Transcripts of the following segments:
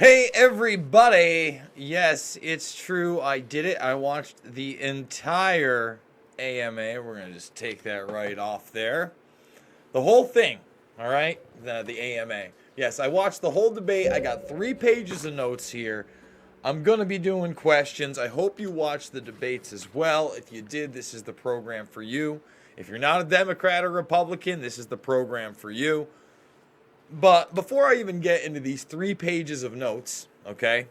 Hey everybody! Yes, it's true. I did it. I watched the entire AMA. We're going to just take that right off there. The whole thing, all right? The AMA. Yes, I watched the whole debate. I got 3 pages of notes here. I'm going to be doing questions. I hope you watched the debates as well. If you did, this is the program for you. If you're not a Democrat or Republican, this is the program for you. But before I even get into these 3 pages of notes, okay,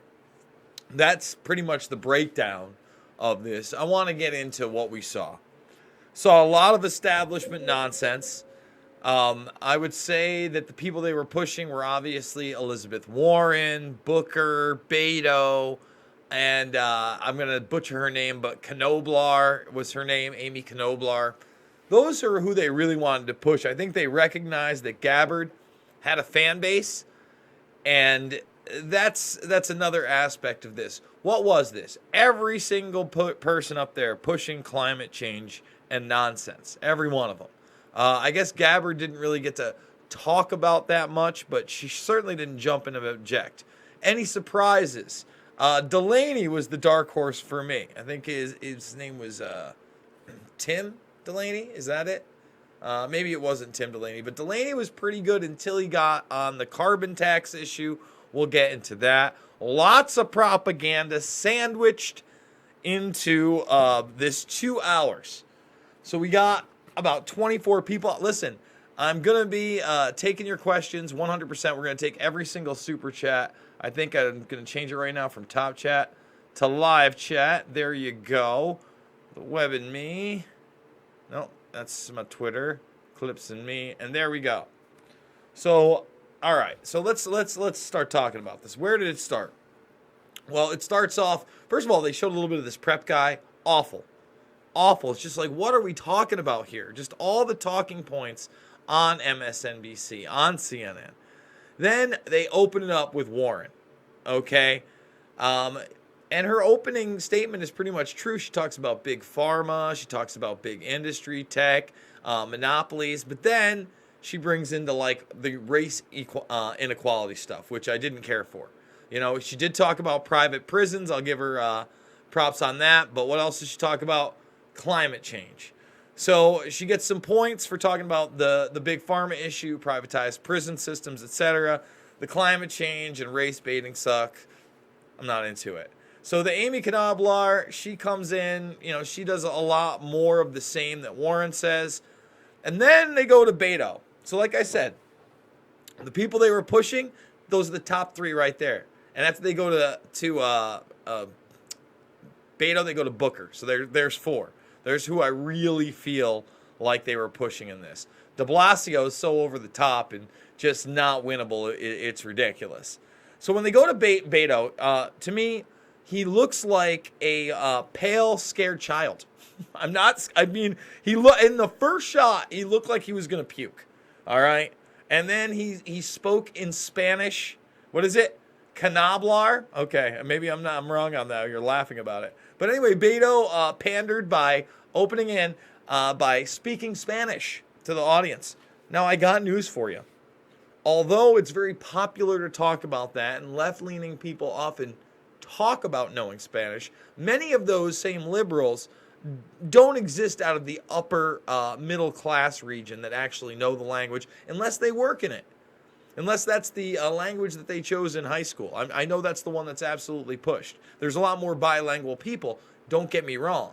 that's pretty much the breakdown of this. I want to get into what we saw. Saw a lot of establishment nonsense. I would say that the people they were pushing were obviously Elizabeth Warren, Booker, Beto, and I'm going to butcher her name, but Knoblar was her name, Amy Knoblar. Those are who they really wanted to push. I think they recognized that Gabbard had a fan base, and that's another aspect of this. What was this? Every single person up there pushing climate change and nonsense. Every one of them. I guess Gabbard didn't really get to talk about that much, but she certainly didn't jump in and object. Any surprises? Delaney was the dark horse for me. I think his name was Tim Delaney. Is that it? Maybe it wasn't Tim Delaney, but Delaney was pretty good until he got on the carbon tax issue. We'll get into that. Lots of propaganda sandwiched into this 2 hours. So we got about 24 people. Listen, I'm going to be taking your questions 100%. We're going to take every single super chat. I think I'm going to change it right now from top chat to live chat. There you go. The web and me. No. That's my Twitter, Clips and me, and there we go. So, all right. So let's start talking about this. Where did it start? Well, it starts off. First of all, they showed a little bit of this prep guy. Awful. It's just like, what are we talking about here? Just all the talking points on MSNBC, on CNN. Then they open it up with Warren. Okay. And her opening statement is pretty much true. She talks about big pharma. She talks about big industry, tech, monopolies. But then she brings into like the race inequality stuff, which I didn't care for. You know, she did talk about private prisons. I'll give her props on that. But what else did she talk about? Climate change. So she gets some points for talking about the big pharma issue, privatized prison systems, etc. The climate change and race baiting suck. I'm not into it. So the Amy Knoblar, she comes in, you know, she does a lot more of the same that Warren says. And then they go to Beto. So like I said, the people they were pushing, those are the top 3 right there. And after they go to Beto, they go to Booker. So there's 4. There's who I really feel like they were pushing in this. De Blasio is so over the top and just not winnable. It's ridiculous. So when they go to Beto, to me, he looks like a pale, scared child. In the first shot, he looked like he was going to puke. All right? And then he spoke in Spanish. What is it? Knoblar? Okay, maybe I'm wrong on that. You're laughing about it. But anyway, Beto pandered by opening in by speaking Spanish to the audience. Now, I got news for you. Although it's very popular to talk about that, and left-leaning people often talk about knowing Spanish, many of those same liberals don't exist out of the upper middle class region that actually know the language unless they work in it. Unless that's the language that they chose in high school. I know that's the one that's absolutely pushed. There's a lot more bilingual people, don't get me wrong.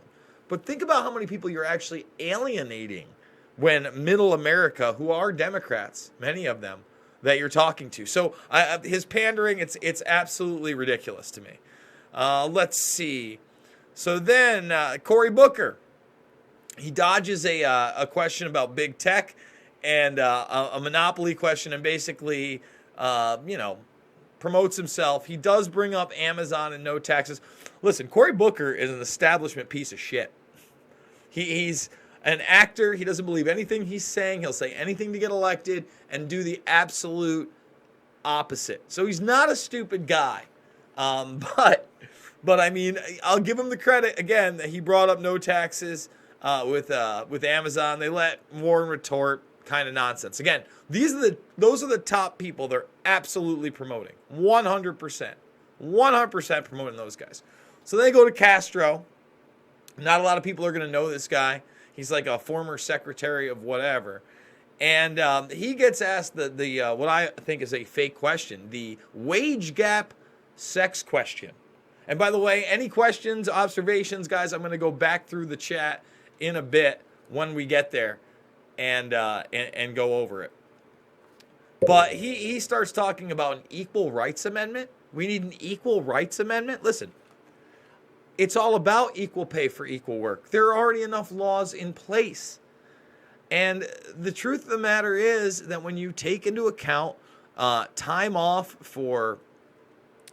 But think about how many people you're actually alienating when middle America, who are Democrats, many of them, that you're talking to. So his pandering, it's absolutely ridiculous to me. Let's see. So then Cory Booker, he dodges a question about big tech and a monopoly question, and basically, promotes himself. He does bring up Amazon and no taxes. Listen, Cory Booker is an establishment piece of shit. He's an actor. He doesn't believe anything he's saying. He'll say anything to get elected and do the absolute opposite. So he's not a stupid guy. But I mean, I'll give him the credit again that he brought up no taxes with Amazon. They let Warren retort. kind of nonsense. Again, those are the top people they're absolutely promoting. 100%. 100% promoting those guys. So they go to Castro. Not a lot of people are going to know this guy. He's like a former secretary of whatever. And he gets asked the what I think is a fake question, the wage gap sex question. And by the way, any questions, observations, guys, I'm going to go back through the chat in a bit when we get there and go over it. But he starts talking about an equal rights amendment. We need an equal rights amendment. Listen, it's all about equal pay for equal work. There are already enough laws in place. And the truth of the matter is that when you take into account time off for,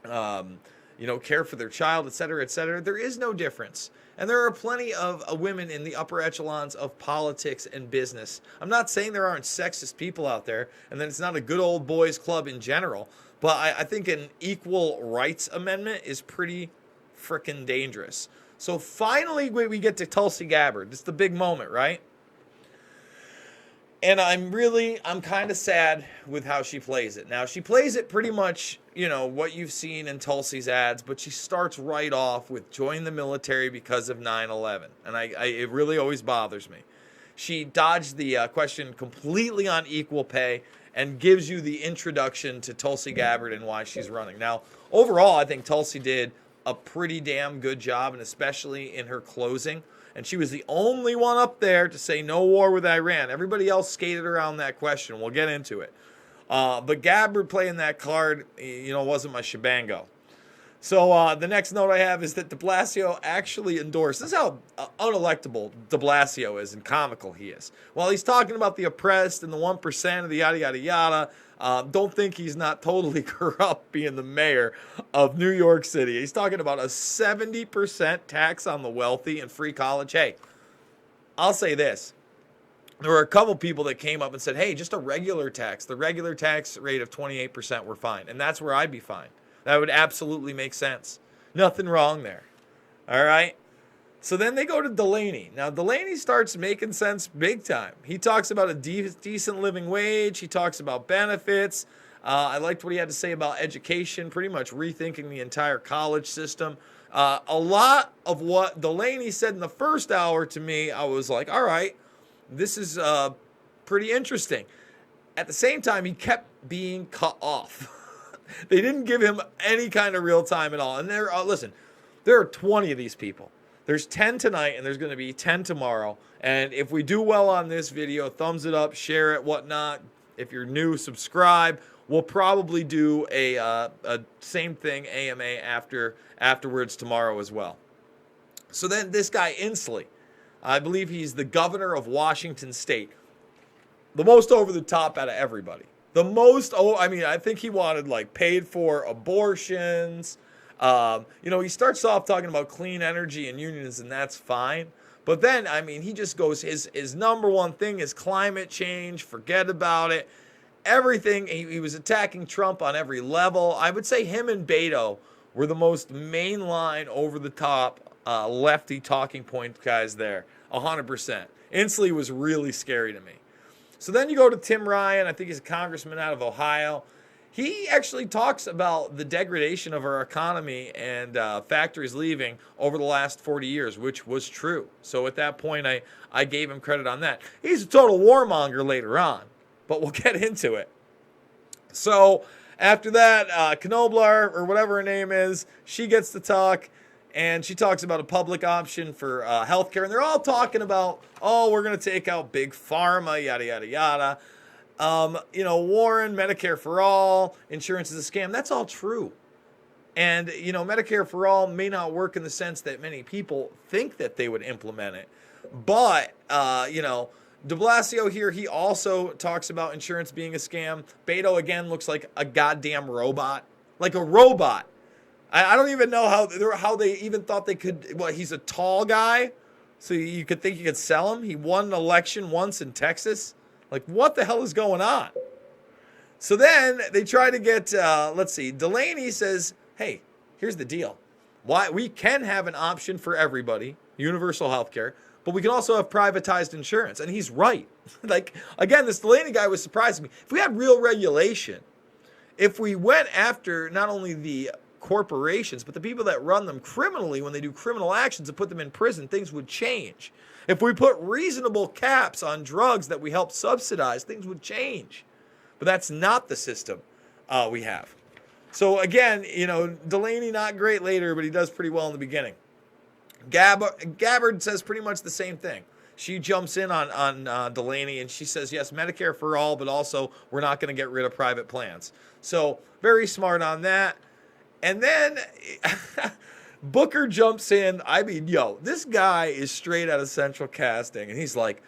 care for their child, et cetera, there is no difference. And there are plenty of women in the upper echelons of politics and business. I'm not saying there aren't sexist people out there and that it's not a good old boys club in general, but I think an equal rights amendment is pretty freaking dangerous. So finally we get to Tulsi Gabbard. It's the big moment, right? And I'm kind of sad with how she plays it. Now, she plays it pretty much, what you've seen in Tulsi's ads, but she starts right off with join the military because of 9/11. And it really always bothers me. She dodged the question completely on equal pay and gives you the introduction to Tulsi Gabbard and why she's running. Now, overall, I think Tulsi did a pretty damn good job, and especially in her closing. And she was the only one up there to say no war with Iran. Everybody else skated around that question. We'll get into it. But Gabbard playing that card, wasn't my shebango. So the next note I have is that de Blasio actually endorsed. This is how unelectable de Blasio is and comical he is. While he's talking about the oppressed and the 1% of the yada, yada, yada, don't think he's not totally corrupt being the mayor of New York City. He's talking about a 70% tax on the wealthy and free college. Hey, I'll say this. There were a couple people that came up and said, hey, just a regular tax. The regular tax rate of 28%, we're fine. And that's where I'd be fine. That would absolutely make sense. Nothing wrong there. All right? So then they go to Delaney. Now, Delaney starts making sense big time. He talks about a decent living wage. He talks about benefits. I liked what he had to say about education, pretty much rethinking the entire college system. A lot of what Delaney said in the first hour to me, I was like, all right, this is pretty interesting. At the same time, he kept being cut off. They didn't give him any kind of real time at all. And there are 20 of these people. There's 10 tonight, and there's going to be 10 tomorrow. And if we do well on this video, thumbs it up, share it, whatnot. If you're new, subscribe. We'll probably do a same thing, AMA, afterwards tomorrow as well. So then this guy, Inslee, I believe he's the governor of Washington State. The most over the top out of everybody. I think he wanted paid for abortions. He starts off talking about clean energy and unions, and that's fine. But then, he just goes, his number one thing is climate change. Forget about it. Everything. He was attacking Trump on every level. I would say him and Beto were the most mainline, over the top, lefty talking point guys there. 100%. Inslee was really scary to me. So then you go to Tim Ryan. I think he's a congressman out of Ohio. He actually talks about the degradation of our economy and factories leaving over the last 40 years, which was true. So at that point, I gave him credit on that. He's a total warmonger later on, but we'll get into it. So after that, Knoblar, or whatever her name is, she gets to talk, and she talks about a public option for healthcare. And they're all talking about, we're going to take out big pharma, yada, yada, yada. Warren, Medicare for all, insurance is a scam. That's all true. And, Medicare for all may not work in the sense that many people think that they would implement it. But, de Blasio here, he also talks about insurance being a scam. Beto, again, looks like a goddamn robot. Like a robot. I don't even know how they even thought they could. He's a tall guy, so you could think you could sell him. He won an election once in Texas. Like, what the hell is going on? So then they try to get, Delaney says, hey, here's the deal. We can have an option for everybody, universal health care, but we can also have privatized insurance. And he's right. Like, again, this Delaney guy was surprising me. If we had real regulation, if we went after not only the corporations, but the people that run them criminally when they do criminal actions and put them in prison, things would change. If we put reasonable caps on drugs that we help subsidize, things would change. But that's not the system we have. So again, Delaney not great later, but he does pretty well in the beginning. Gabbard says pretty much the same thing. She jumps in on Delaney and she says, yes, Medicare for all, but also we're not going to get rid of private plans. So very smart on that. And then Booker jumps in. I mean, this guy is straight out of Central Casting. And he's like,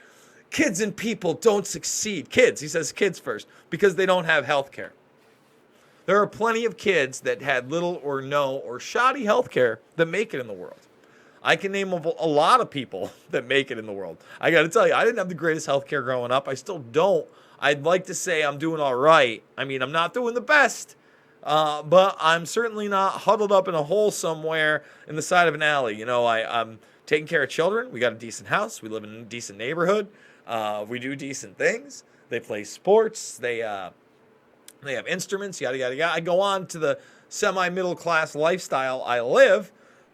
kids and people don't succeed. Kids, he says kids first, because they don't have health care. There are plenty of kids that had little or no or shoddy health care that make it in the world. I can name a lot of people that make it in the world. I got to tell you, I didn't have the greatest health care growing up. I still don't. I'd like to say I'm doing all right. I mean, I'm not doing the best. But I'm certainly not huddled up in a hole somewhere in the side of an alley. I'm taking care of children. We got a decent house. We live in a decent neighborhood. We do decent things. They play sports. They have instruments, yada, yada, yada. I go on to the semi-middle class lifestyle I live.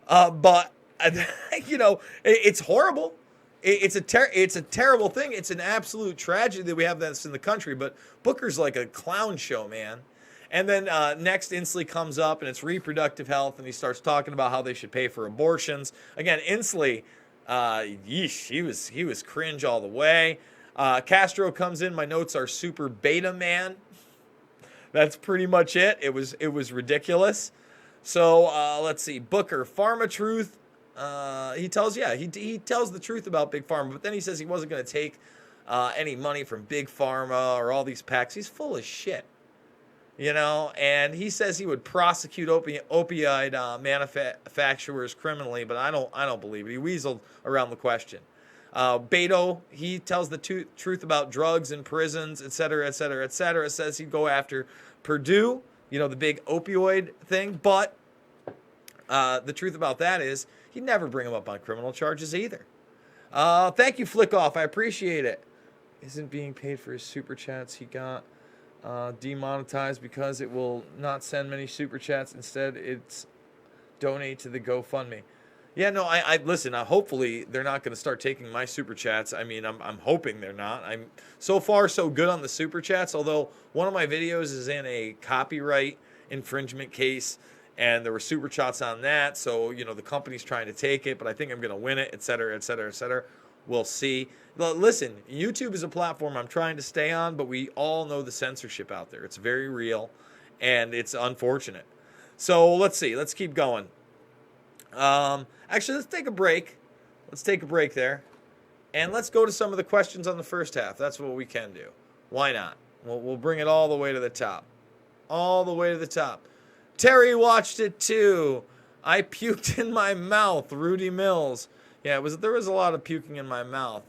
But, it's horrible. It's a terrible thing. It's an absolute tragedy that we have this in the country. But Booker's like a clown show, man. And then next, Inslee comes up, and it's reproductive health, and he starts talking about how they should pay for abortions. Again, Inslee, he was cringe all the way. Castro comes in. My notes are super beta man. That's pretty much it. It was ridiculous. So let's see. Booker, Pharma Truth. He tells the truth about Big Pharma, but then he says he wasn't going to take any money from Big Pharma or all these PACs. He's full of shit. And he says he would prosecute opioid manufacturers criminally, but I don't believe it. He weaseled around the question. Beto, he tells the truth about drugs in prisons, et cetera, et cetera, et cetera. Says he'd go after Purdue, the big opioid thing, but the truth about that is he'd never bring him up on criminal charges either. Thank you, Flick Off. I appreciate it. Isn't being paid for his super chats he got demonetized because it will not send many super chats. Instead, it's donate to the GoFundMe. Yeah, no, I listen. Hopefully, they're not going to start taking my super chats. I mean, I'm hoping they're not. I'm so far so good on the super chats. Although one of my videos is in a copyright infringement case, and there were super chats on that. So the company's trying to take it, but I think I'm going to win it, et cetera, et cetera, et cetera. We'll see. Listen, YouTube is a platform I'm trying to stay on, but we all know the censorship out there. It's very real, and it's unfortunate. So let's see. Let's keep going. Actually, let's take a break. Let's take a break there. And let's go to some of the questions on the first half. That's what we can do. Why not? We'll bring it all the way to the top. All the way to the top. Terry watched it too. I puked in my mouth. Rudy Mills. Yeah, there was a lot of puking in my mouth.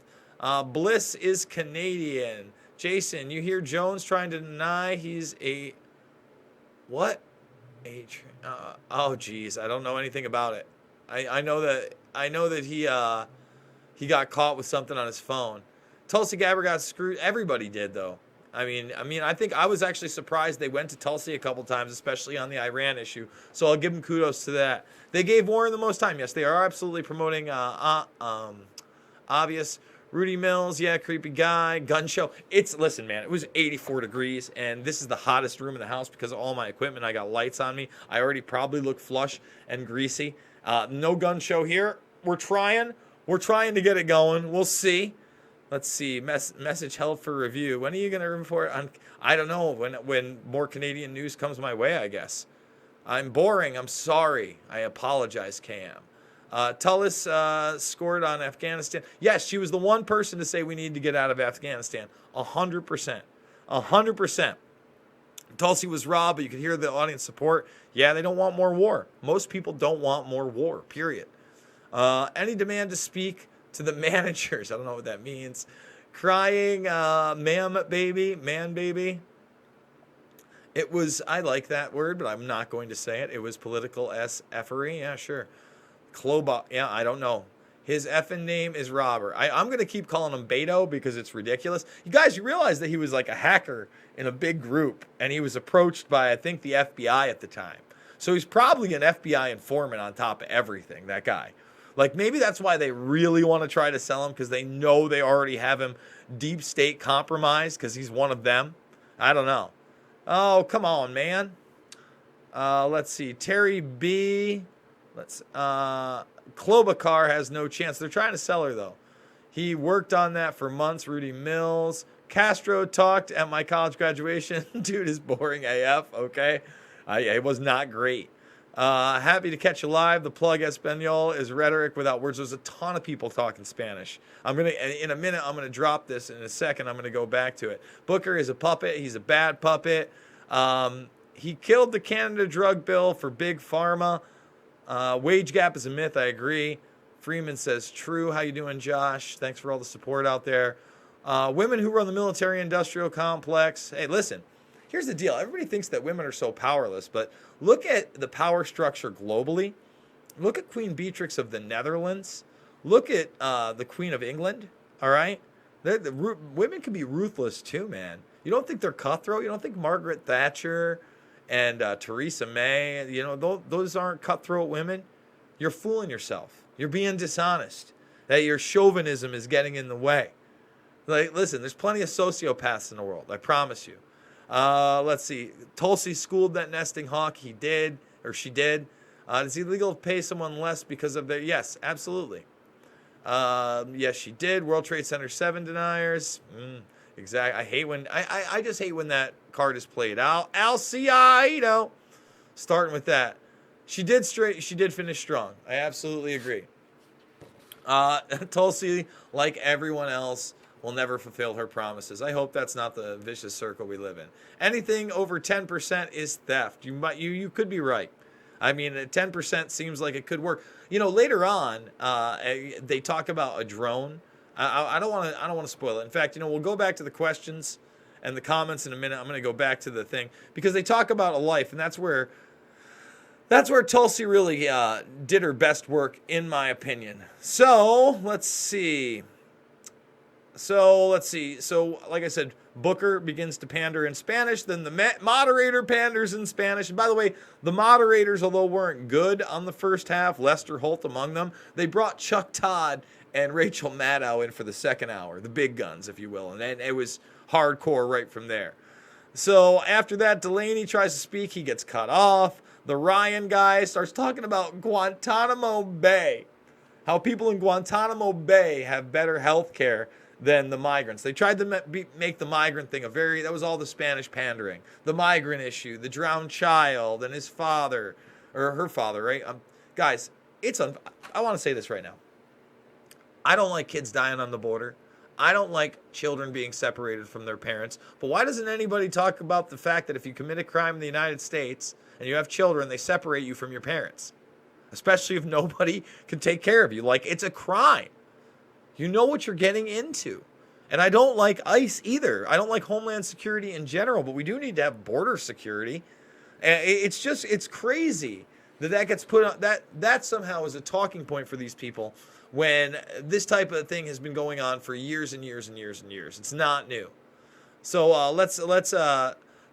Bliss is Canadian. Jason, you hear Jones trying to deny he's a... What? Oh, geez. I don't know anything about it. I know that he got caught with something on his phone. Tulsi Gabbard got screwed. Everybody did, though. I mean, I think I was actually surprised they went to Tulsi a couple times, especially on the Iran issue. So I'll give them kudos to that. They gave Warren the most time. Yes, they are absolutely promoting obvious. Rudy Mills, yeah, creepy guy. Gun show. Listen, man, it was 84 degrees, and this is the hottest room in the house because of all my equipment. I got lights on me. I already probably look flush and greasy. No gun show here. We're trying to get it going. We'll see. Let's see. Message held for review. When are you going to report on? I don't know. When more Canadian news comes my way, I guess. I'm boring. I'm sorry. I apologize, Cam. Tullis scored on Afghanistan. Yes, she was the one person to say we need to get out of Afghanistan. 100%. 100%. Tulsi was raw, but you could hear the audience support. Yeah, they don't want more war. Most people don't want more war, period. Any demand to speak to the managers. I don't know what that means. Crying, man baby. It was, I like that word, but I'm not going to say it. It was political effery. Yeah, sure. Cloba, yeah, I don't know. His effing name is Robert. I'm going to keep calling him Beto because it's ridiculous. You guys, you realize that he was like a hacker in a big group, and he was approached by, I think, the FBI at the time. So he's probably an FBI informant on top of everything, that guy. Like, maybe that's why they really want to try to sell him, because they know they already have him deep state compromised because he's one of them. I don't know. Oh, come on, man. Let's see. Terry B. Klobuchar has no chance. They're trying to sell her, though. He worked on that for months. Rudy Mills. Castro talked at my college graduation. Dude is boring AF, okay? It was not great. Happy to catch you live. The plug Espanol is rhetoric without words. There's a ton of people talking Spanish. In a minute, I'm gonna drop this. In a second, I'm gonna go back to it. Booker is a puppet. He's a bad puppet. He killed the Canada drug bill for big pharma. Wage gap is a myth. I agree. Freeman says true. How you doing, Josh? Thanks for all the support out there. Women who run the military-industrial complex. Hey, listen. Here's the deal. Everybody thinks that women are so powerless, but look at the power structure globally. Look at Queen Beatrix of the Netherlands. Look at the Queen of England, all right? Women can be ruthless too, man. You don't think they're cutthroat? You don't think Margaret Thatcher and Theresa May, those aren't cutthroat women? You're fooling yourself. You're being dishonest. That your chauvinism is getting in the way. Like, listen, there's plenty of sociopaths in the world, I promise you. Let's see. Tulsi schooled that nesting hawk. He did, or she did. Is it illegal to pay someone less because of their... Yes, absolutely. Yes, she did. World Trade Center 7 deniers. Exactly. I hate when... I just hate when that card is played out. Al-Ciado. Starting with that. She did finish strong. I absolutely agree. Tulsi, like everyone else, will never fulfill her promises. I hope that's not the vicious circle we live in. Anything over 10% is theft. You could be right. I mean, 10% seems like it could work. Later on, they talk about a drone. I don't want to spoil it. In fact, we'll go back to the questions and the comments in a minute. I'm going to go back to the thing because they talk about a life, and that's where Tulsi really did her best work, in my opinion. So let's see. So, like I said, Booker begins to pander in Spanish. Then the moderator panders in Spanish. And by the way, the moderators, although weren't good on the first half, Lester Holt among them, they brought Chuck Todd and Rachel Maddow in for the second hour, the big guns, if you will. And it was hardcore right from there. So after that, Delaney tries to speak. He gets cut off. The Ryan guy starts talking about Guantanamo Bay, how people in Guantanamo Bay have better health care than the migrants. They tried to make the migrant thing that was all the Spanish pandering. The migrant issue, the drowned child and his father, or her father, right? Guys, I want to say this right now. I don't like kids dying on the border. I don't like children being separated from their parents. But why doesn't anybody talk about the fact that if you commit a crime in the United States and you have children, they separate you from your parents? Especially if nobody can take care of you. Like, it's a crime. You know what you're getting into. And I don't like ICE either. I don't like Homeland Security in general, but we do need to have border security. And it's crazy that gets put on, that somehow is a talking point for these people when this type of thing has been going on for years and years and years and years. It's not new. So let's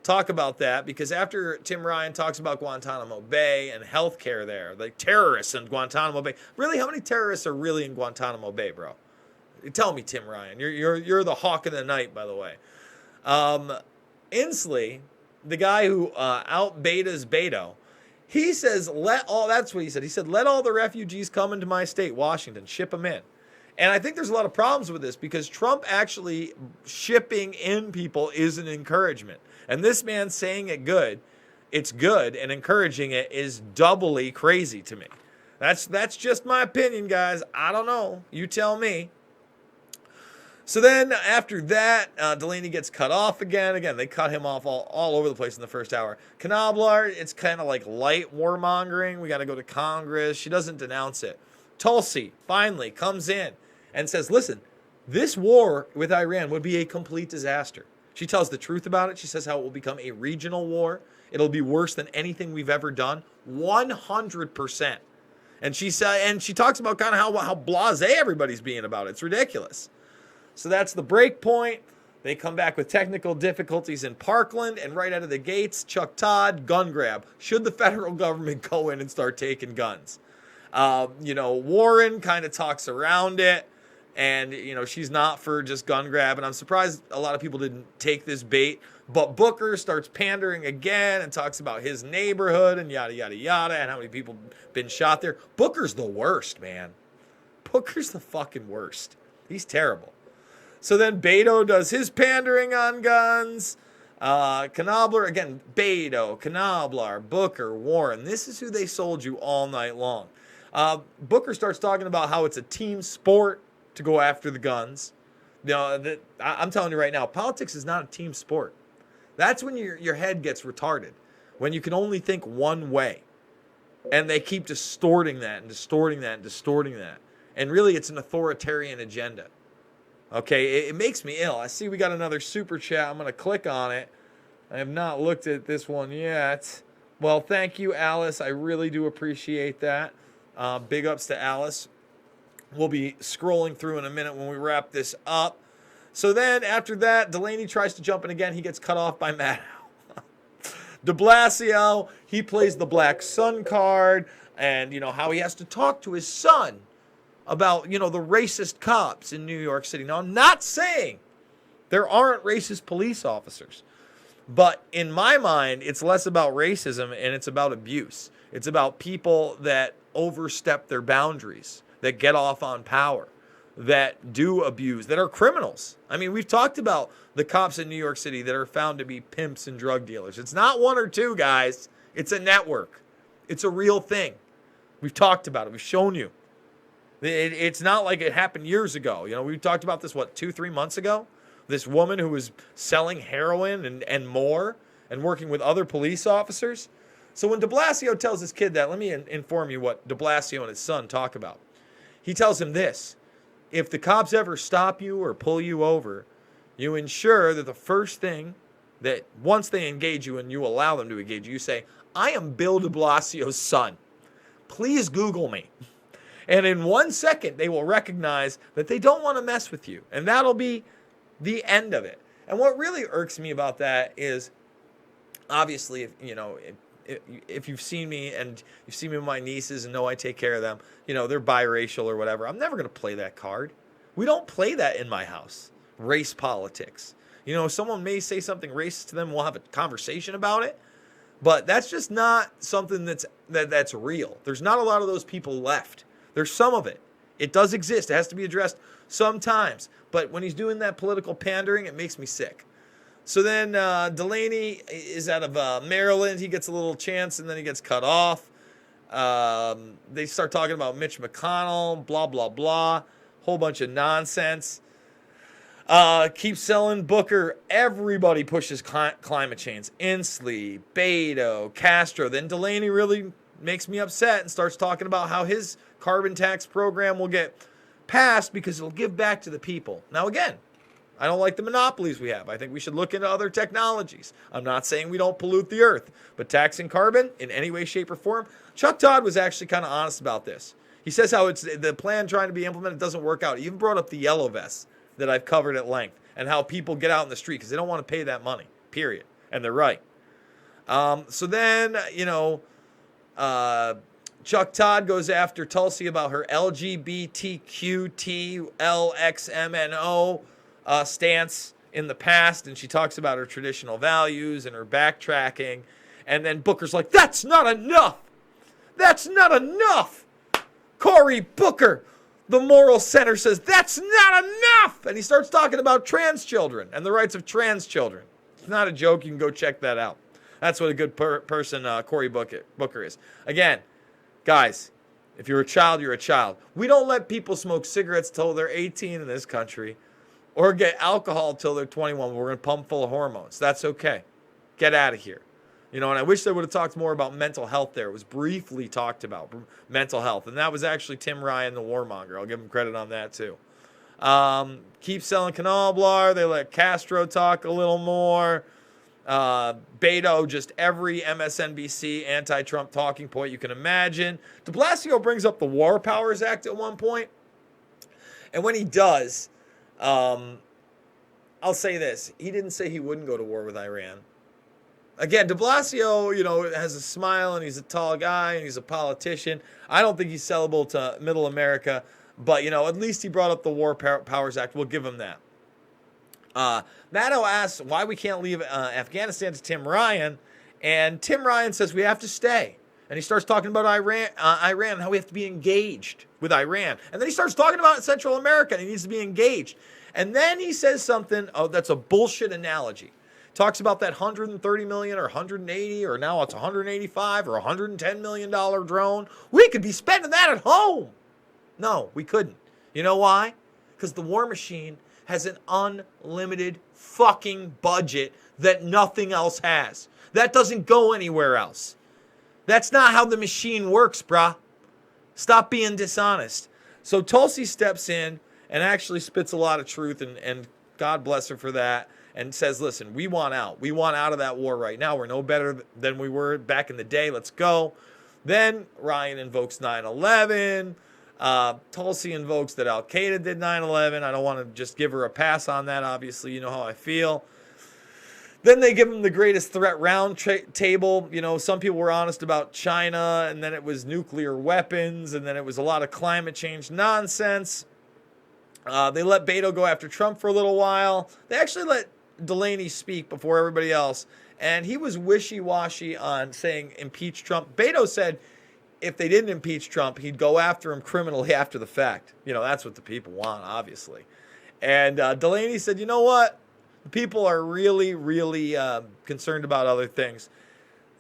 talk about that, because after Tim Ryan talks about Guantanamo Bay and healthcare there, like terrorists in Guantanamo Bay. Really, how many terrorists are really in Guantanamo Bay, bro? Tell me, Tim Ryan. You're the hawk of the night, by the way. Inslee, the guy who out betas Beto, he says, that's what he said. He said, let all the refugees come into my state, Washington, ship them in. And I think there's a lot of problems with this because Trump actually shipping in people is an encouragement. And this man saying it's good, and encouraging it is doubly crazy to me. That's just my opinion, guys. I don't know. You tell me. So then after that, Delaney gets cut off again. Again, they cut him off all over the place in the first hour. Knobler, it's kind of like light warmongering. We got to go to Congress. She doesn't denounce it. Tulsi finally comes in and says, listen, this war with Iran would be a complete disaster. She tells the truth about it. She says how it will become a regional war. It'll be worse than anything we've ever done. 100%. And she talks about kind of how blasé everybody's being about it. It's ridiculous. So that's the break point. They come back with technical difficulties in Parkland, and right out of the gates, Chuck Todd, gun grab. Should the federal government go in and start taking guns? Warren kind of talks around it, and, she's not for just gun grab, and I'm surprised a lot of people didn't take this bait, but Booker starts pandering again and talks about his neighborhood and yada, yada, yada, and how many people been shot there. Booker's the worst, man. Booker's the fucking worst. He's terrible. So then Beto does his pandering on guns. Knobler, again, Beto, Knobler, Booker, Warren. This is who they sold you all night long. Booker starts talking about how it's a team sport to go after the guns. I'm telling you right now, politics is not a team sport. That's when your head gets retarded, when you can only think one way. And they keep distorting that and distorting that and distorting that. And really, it's an authoritarian agenda. Okay, it makes me ill. I see we got another super chat. I'm going to click on it. I have not looked at this one yet. Well, thank you, Alice. I really do appreciate that. Big ups to Alice. We'll be scrolling through in a minute when we wrap this up. So then, after that, Delaney tries to jump in again. He gets cut off by Maddow. De Blasio, he plays the Black Sun card, and, how he has to talk to his son about, the racist cops in New York City. Now, I'm not saying there aren't racist police officers, but in my mind, it's less about racism and it's about abuse. It's about people that overstep their boundaries, that get off on power, that do abuse, that are criminals. I mean, we've talked about the cops in New York City that are found to be pimps and drug dealers. It's not one or two, guys. It's a network. It's a real thing. We've talked about it. We've shown you. It's not like it happened years ago. We talked about this, 2-3 months ago? This woman who was selling heroin and more and working with other police officers. So when de Blasio tells his kid that, let me inform you what de Blasio and his son talk about. He tells him this: if the cops ever stop you or pull you over, you ensure that the first thing that once they engage you and you allow them to engage you, you say, I am Bill de Blasio's son. Please Google me. And in 1 second, they will recognize that they don't want to mess with you. And that'll be the end of it. And what really irks me about that is, obviously, if you've seen me and you've seen me with my nieces and know I take care of them, they're biracial or whatever. I'm never going to play that card. We don't play that in my house. Race politics. Someone may say something racist to them. We'll have a conversation about it. But that's just not something that's real. There's not a lot of those people left. There's some of it. It does exist. It has to be addressed sometimes. But when he's doing that political pandering, it makes me sick. So then Delaney is out of Maryland. He gets a little chance, and then he gets cut off. They start talking about Mitch McConnell, blah, blah, blah. Whole bunch of nonsense. Keep selling Booker. Everybody pushes climate change. Inslee, Beto, Castro. Then Delaney really makes me upset and starts talking about how his carbon tax program will get passed because it'll give back to the people. Now, again, I don't like the monopolies we have. I think we should look into other technologies. I'm not saying we don't pollute the earth, but taxing carbon in any way, shape, or form. Chuck Todd was actually kind of honest about this. He says how it's the plan trying to be implemented doesn't work out. He even brought up the yellow vests that I've covered at length and how people get out in the street because they don't want to pay that money, period. And they're right. So then, Chuck Todd goes after Tulsi about her LGBTQTLXMNO stance in the past, and she talks about her traditional values and her backtracking. And then Booker's like, that's not enough. That's not enough. Cory Booker, the moral center, says, that's not enough. And he starts talking about trans children and the rights of trans children. It's not a joke. You can go check that out. That's what a good person Cory Booker is. Again, guys, if you're a child, you're a child. We don't let people smoke cigarettes till they're 18 in this country or get alcohol till they're 21. We're going to pump full of hormones. That's okay. Get out of here. And I wish they would have talked more about mental health there. It was briefly talked about, mental health. And that was actually Tim Ryan, the warmonger. I'll give him credit on that, too. Keep selling Knobler. They let Castro talk a little more. Beto, just every MSNBC anti-Trump talking point you can imagine. De Blasio brings up the War Powers Act at one point. And when he does, I'll say this. He didn't say he wouldn't go to war with Iran. Again, de Blasio, has a smile and he's a tall guy and he's a politician. I don't think he's sellable to middle America. But, at least he brought up the War Powers Act. We'll give him that. Maddow asks why we can't leave Afghanistan to Tim Ryan. And Tim Ryan says we have to stay. And he starts talking about Iran and how we have to be engaged with Iran. And then he starts talking about Central America and he needs to be engaged. And then he says something, that's a bullshit analogy. Talks about that $130 million or $180 or now it's $185 or $110 million drone. We could be spending that at home. No, we couldn't. You know why? Because the war machine has an unlimited fucking budget that nothing else has. That doesn't go anywhere else. That's not how the machine works, brah. Stop being dishonest. So Tulsi steps in and actually spits a lot of truth, and God bless her for that, and says, listen, we want out. We want out of that war right now. We're no better than we were back in the day. Let's go. Then Ryan invokes 9/11. Tulsi invokes that Al-Qaeda did 9/11. I don't want to just give her a pass on that. Obviously, you know how I feel. Then they give him the greatest threat round table. Some people were honest about China, and then it was nuclear weapons, and then it was a lot of climate change nonsense. They let Beto go after Trump for a little while. They actually let Delaney speak before everybody else, and he was wishy-washy on saying impeach Trump. Beto said if they didn't impeach Trump, he'd go after him criminally after the fact. That's what the people want, obviously. And Delaney said, you know what? The people are really, really concerned about other things.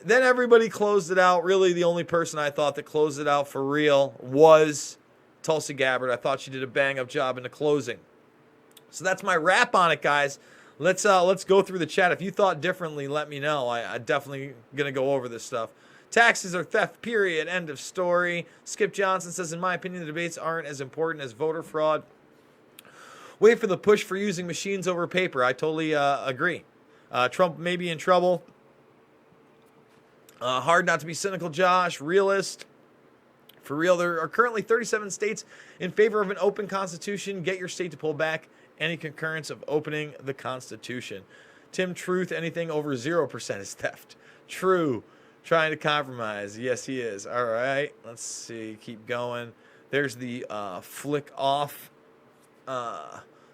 Then everybody closed it out. Really, the only person I thought that closed it out for real was Tulsi Gabbard. I thought she did a bang-up job in the closing. So that's my wrap on it, guys. Let's go through the chat. If you thought differently, let me know. I definitely going to go over this stuff. Taxes are theft, period. End of story. Skip Johnson says, in my opinion, the debates aren't as important as voter fraud. Wait for the push for using machines over paper. I totally agree. Trump may be in trouble. Hard not to be cynical, Josh. Realist. For real, there are currently 37 states in favor of an open constitution. Get your state to pull back any concurrence of opening the Constitution. Tim Truth, anything over 0% is theft. True. Trying to compromise. Yes, he is. All right. Let's see. Keep going. There's the flick off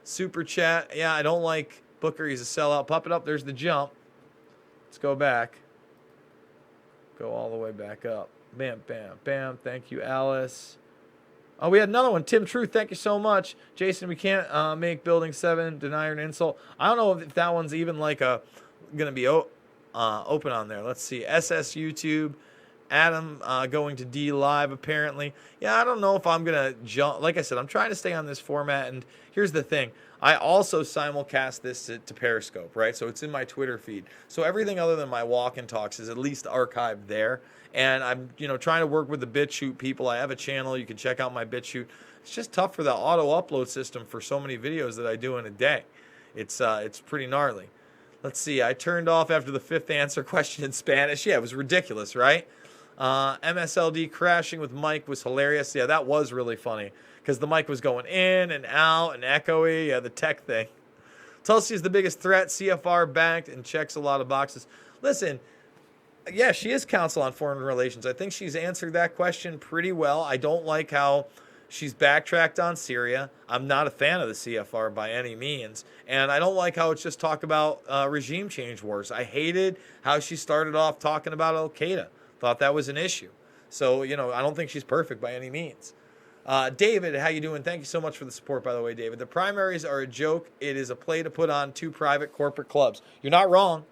super chat. Yeah, I don't like Booker. He's a sellout. Pop it up. There's the jump. Let's go back. Go all the way back up. Bam, bam, bam. Thank you, Alice. Oh, we had another one. Tim Truth, thank you so much. Jason, we can't make Building 7 deny an insult. I don't know if that one's even like going to be open on there. Let's see. SS YouTube. Adam going to D Live apparently. Yeah, I don't know if I'm going to jump. Like I said, I'm trying to stay on this format. And here's the thing. I also simulcast this to Periscope, right? So it's in my Twitter feed. So everything other than my walk and talks is at least archived there. And I'm, trying to work with the BitChute people. I have a channel. You can check out my BitChute. It's just tough for the auto upload system for so many videos that I do in a day. It's pretty gnarly. Let's see. I turned off after the fifth answer question in Spanish. Yeah, it was ridiculous, right? MSLD crashing with Mike was hilarious. Yeah, that was really funny because the mic was going in and out and echoey. Yeah, the tech thing. Tulsi is the biggest threat. CFR backed and checks a lot of boxes. Listen, yeah, she is counsel on foreign relations. I think she's answered that question pretty well. I don't like how she's backtracked on Syria. I'm not a fan of the CFR by any means. And I don't like how it's just talk about regime change wars. I hated how she started off talking about Al-Qaeda. Thought that was an issue. So, I don't think she's perfect by any means. David, how you doing? Thank you so much for the support, by the way, David. The primaries are a joke. It is a play to put on two private corporate clubs. You're not wrong.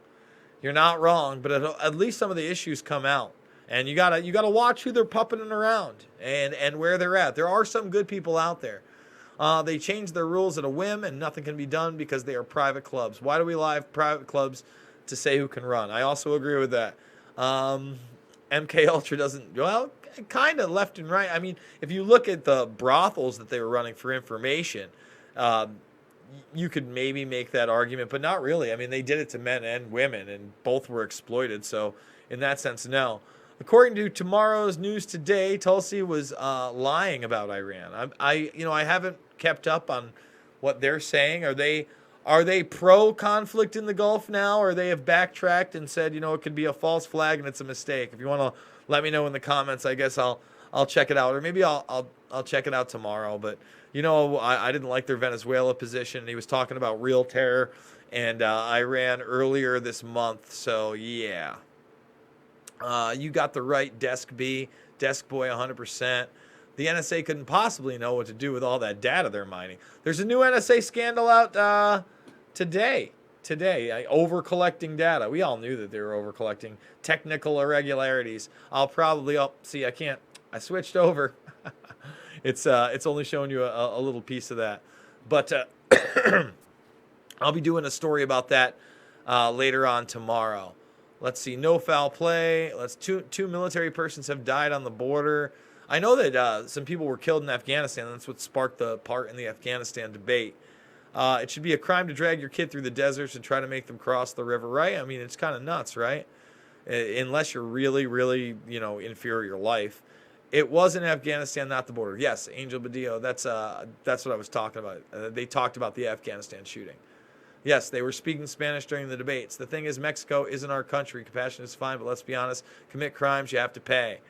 You're not wrong, but at least some of the issues come out. And you gotta watch who they're puppeting around and where they're at. There are some good people out there. They change their rules at a whim, and nothing can be done because they are private clubs. Why do we allow private clubs to say who can run? I also agree with that. MK Ultra doesn't, well, kind of left and right. I mean, if you look at the brothels that they were running for information, you could maybe make that argument, but not really. I mean, they did it to men and women, and both were exploited. So, in that sense, no. According to tomorrow's news today, Tulsi was lying about Iran. I haven't kept up on what they're saying. Are they pro conflict in the Gulf now, or they have backtracked and said, it could be a false flag and it's a mistake? If you want to let me know in the comments, I guess I'll check it out, or maybe I'll check it out tomorrow. But I didn't like their Venezuela position. He was talking about real terror and Iran earlier this month. So yeah, you got the right, Desk B, Desk Boy, 100%. The NSA couldn't possibly know what to do with all that data they're mining. There's a new NSA scandal out today, over collecting data. We all knew that they were over collecting. Technical irregularities. I switched over. It's only showing you a little piece of that, but I'll be doing a story about that later on tomorrow. Let's see, no foul play. Two military persons have died on the border. I know that some people were killed in Afghanistan. That's what sparked the part in the Afghanistan debate. It should be a crime to drag your kid through the deserts and try to make them cross the river, right? I mean, it's kind of nuts, right? Unless you're really, really, in fear of your life. It was in Afghanistan, not the border. Yes, Angel Badillo, that's what I was talking about. They talked about the Afghanistan shooting. Yes, they were speaking Spanish during the debates. The thing is, Mexico isn't our country. Compassion is fine, but let's be honest. Commit crimes, you have to pay.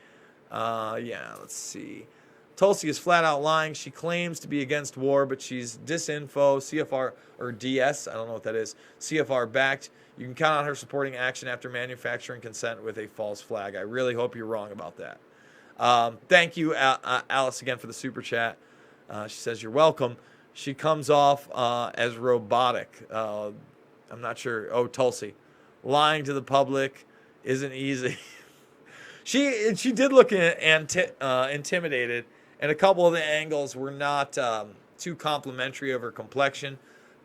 Let's see. Tulsi is flat out lying. She claims to be against war, but she's disinfo, CFR, or DS, I don't know what that is, CFR backed. You can count on her supporting action after manufacturing consent with a false flag. I really hope you're wrong about that. Thank you, Alice, again for the super chat. She says, you're welcome. She comes off as robotic. I'm not sure. Oh, Tulsi. Lying to the public isn't easy. She did look intimidated, and a couple of the angles were not too complimentary of her complexion,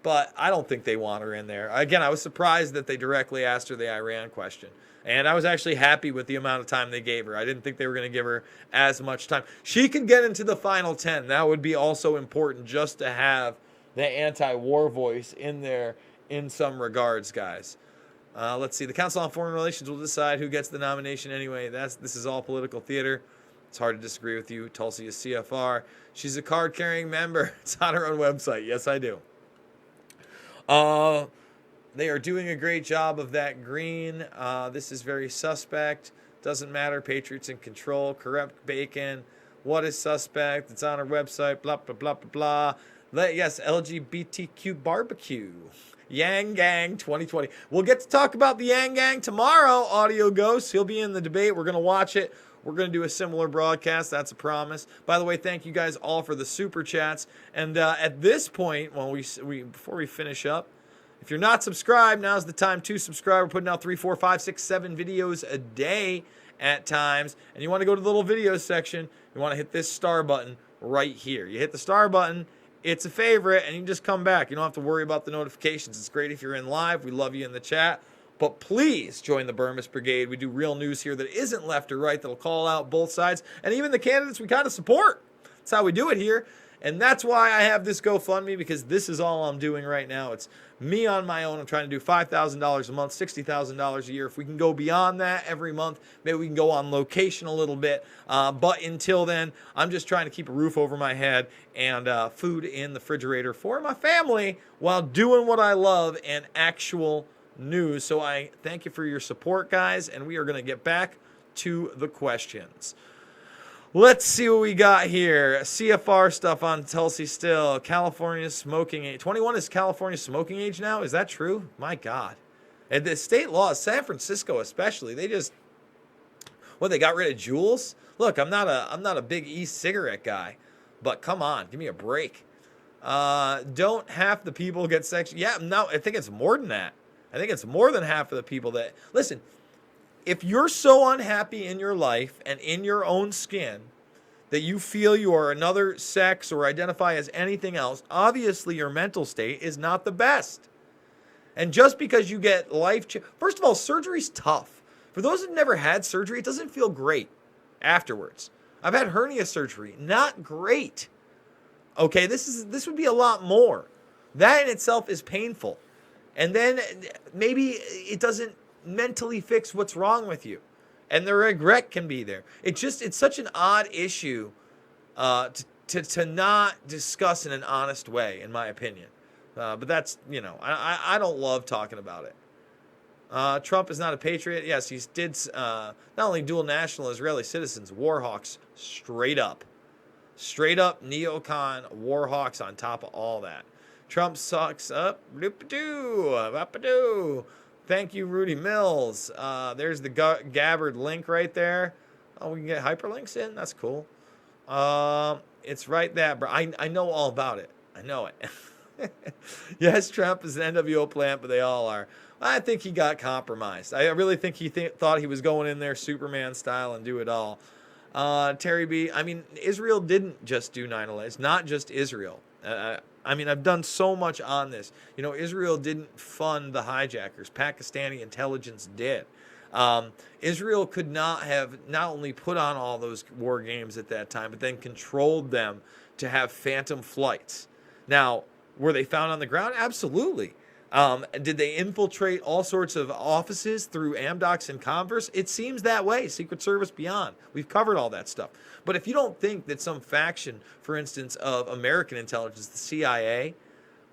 but I don't think they want her in there. Again, I was surprised that they directly asked her the Iran question, and I was actually happy with the amount of time they gave her. I didn't think they were going to give her as much time. She could get into the final 10. That would be also important, just to have the anti-war voice in there in some regards, guys. Let's see. The Council on Foreign Relations will decide who gets the nomination anyway. This is all political theater. It's hard to disagree with you. Tulsi is CFR. She's a card-carrying member. It's on her own website. Yes, I do. They are doing a great job of that green. This is very suspect. Doesn't matter. Patriots in control. Corrupt bacon. What is suspect? It's on our website. Blah, blah, blah, blah, blah. Yes, LGBTQ barbecue. Yang Gang 2020. We'll get to talk about the Yang Gang tomorrow, Audio Ghost. He'll be in the debate. We're going to watch it. We're going to do a similar broadcast. That's a promise. By the way, thank you guys all for the super chats. And at this point, when before we finish up, if you're not subscribed, now's the time to subscribe. We're putting out 3, 4, 5, 6, 7 videos a day at times. And you want to go to the little videos section. You want to hit this star button right here. You hit the star button. It's a favorite, and you can just come back. You don't have to worry about the notifications. It's great if you're in live. We love you in the chat. But please join the Burmis Brigade. We do real news here that isn't left or right, that'll call out both sides, and even the candidates we kind of support. That's how we do it here. And that's why I have this GoFundMe, because this is all I'm doing right now. It's me on my own. I'm trying to do $5,000 a month, $60,000 a year. If we can go beyond that every month, maybe we can go on location a little bit. But until then, I'm just trying to keep a roof over my head and food in the refrigerator for my family while doing what I love and actual news. So I thank you for your support, guys, and we are going to get back to the questions. Let's see what we got here. CFR stuff on Tulsi still. California smoking age. 21 is California smoking age now? Is that true? My God. And the state laws, San Francisco especially, they got rid of Juuls? Look, I'm not a big e-cigarette guy, but come on, give me a break. Don't half the people get sex? Yeah, no, I think it's more than that. I think it's more than half of the people that... Listen, if you're so unhappy in your life and in your own skin that you feel you are another sex or identify as anything else, obviously your mental state is not the best. And just because you get first of all, surgery's tough. For those who've never had surgery, it doesn't feel great afterwards. I've had hernia surgery, not great. Okay, this would be a lot more. That in itself is painful. And then maybe it doesn't mentally fix what's wrong with you. And the regret can be there. It's such an odd issue to not discuss in an honest way, in my opinion. But that's, I don't love talking about it. Trump is not a patriot. Yes, he did not only dual national Israeli citizens, war hawks, straight up. Straight up neocon war hawks on top of all that. Trump sucks up. Thank you, Rudy Mills. There's the Gabbard link right there. Oh, we can get hyperlinks in? That's cool. It's right there, bro. I know all about it. I know it. Yes, Trump is an NWO plant, but they all are. I think he got compromised. I really think he thought he was going in there Superman style and do it all. Terry B, I mean, Israel didn't just do 9/11. It's not just Israel. I mean, I've done so much on this. Israel didn't fund the hijackers. Pakistani intelligence did. Israel could not have not only put on all those war games at that time, but then controlled them to have phantom flights. Now, were they found on the ground? Absolutely. Did they infiltrate all sorts of offices through Amdocs and Converse? It seems that way. Secret Service beyond. We've covered all that stuff. But if you don't think that some faction, for instance, of American intelligence, the CIA,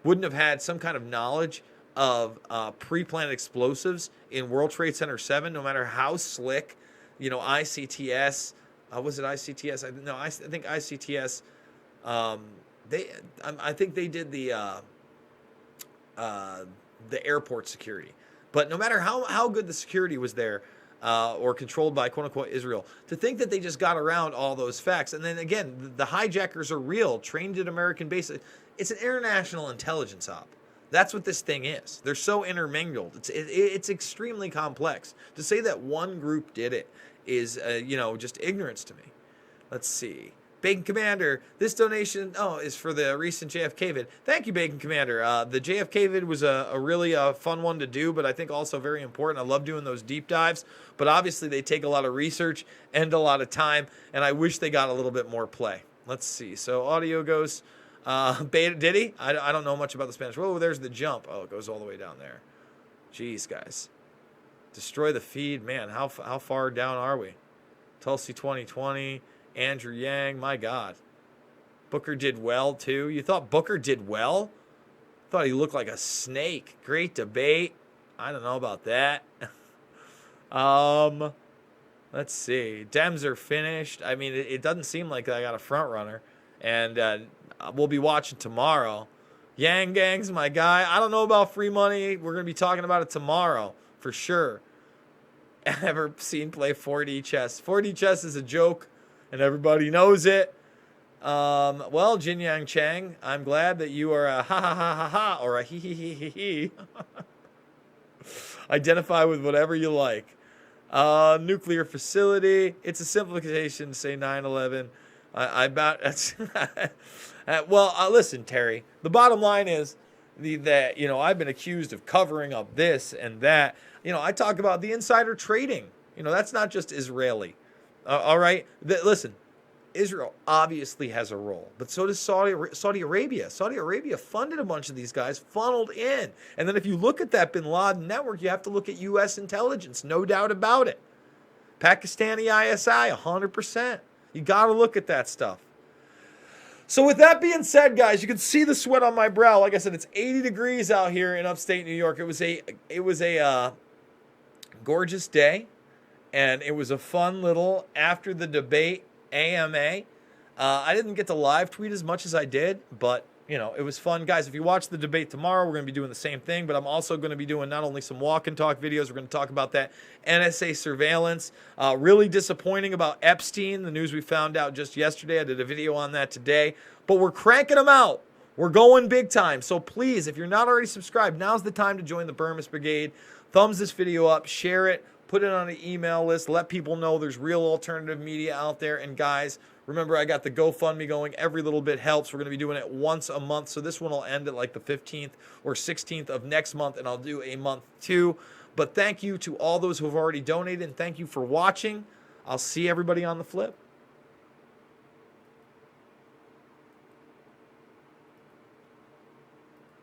wouldn't have had some kind of knowledge of pre-planned explosives in World Trade Center 7, no matter how slick, ICTS, was it ICTS? I think ICTS, I think they did the airport security. But no matter how good the security was there, or controlled by quote-unquote Israel, to think that they just got around all those facts. And then again, the hijackers are real, trained at American bases. It's an international intelligence op. That's what this thing is. They're so intermingled. It's extremely complex. To say that one group did it is, just ignorance to me. Let's see. Bacon Commander, this donation is for the recent JFK vid. Thank you, Bacon Commander. The JFK vid was a really fun one to do, but I think also very important. I love doing those deep dives, but obviously they take a lot of research and a lot of time, and I wish they got a little bit more play. Let's see. So audio goes, beta, did he? I don't know much about the Spanish. Oh, there's the jump. Oh, it goes all the way down there. Jeez, guys. Destroy the feed. Man, how far down are we? Tulsi 2020. Andrew Yang, my God. Booker did well, too. You thought Booker did well? Thought he looked like a snake. Great debate. I don't know about that. Let's see. Dems are finished. I mean, it doesn't seem like I got a front runner. And we'll be watching tomorrow. Yang Gang's my guy. I don't know about free money. We're going to be talking about it tomorrow, for sure. Ever seen play 4D chess? 4D chess is a joke. And everybody knows it. Well, Jin Yang Chang, I'm glad that you are a ha ha ha ha ha or a he he he he he. Identify with whatever you like. Nuclear facility. It's a simplification to say 9/11. I about that's well. Listen, Terry. The bottom line is that I've been accused of covering up this and that. I talk about the insider trading. That's not just Israeli. All right. Listen, Israel obviously has a role, but so does Saudi Arabia. Saudi Arabia funded a bunch of these guys, funneled in. And then if you look at that bin Laden network, you have to look at U.S. intelligence, no doubt about it. Pakistani ISI, 100%. You got to look at that stuff. So with that being said, guys, you can see the sweat on my brow. Like I said, it's 80 degrees out here in upstate New York. It was a gorgeous day. And it was a fun little after the debate AMA. I didn't get to live tweet as much as I did, but, it was fun. Guys, if you watch the debate tomorrow, we're going to be doing the same thing, but I'm also going to be doing not only some walk and talk videos, we're going to talk about that NSA surveillance. Really disappointing about Epstein, the news we found out just yesterday. I did a video on that today, but we're cranking them out. We're going big time. So please, if you're not already subscribed, now's the time to join the Burmis Brigade. Thumbs this video up, share it. Put it on an email list. Let people know there's real alternative media out there. And guys, remember I got the GoFundMe going. Every little bit helps. We're going to be doing it once a month. So this one will end at like the 15th or 16th of next month. And I'll do a month too. But thank you to all those who have already donated. And thank you for watching. I'll see everybody on the flip.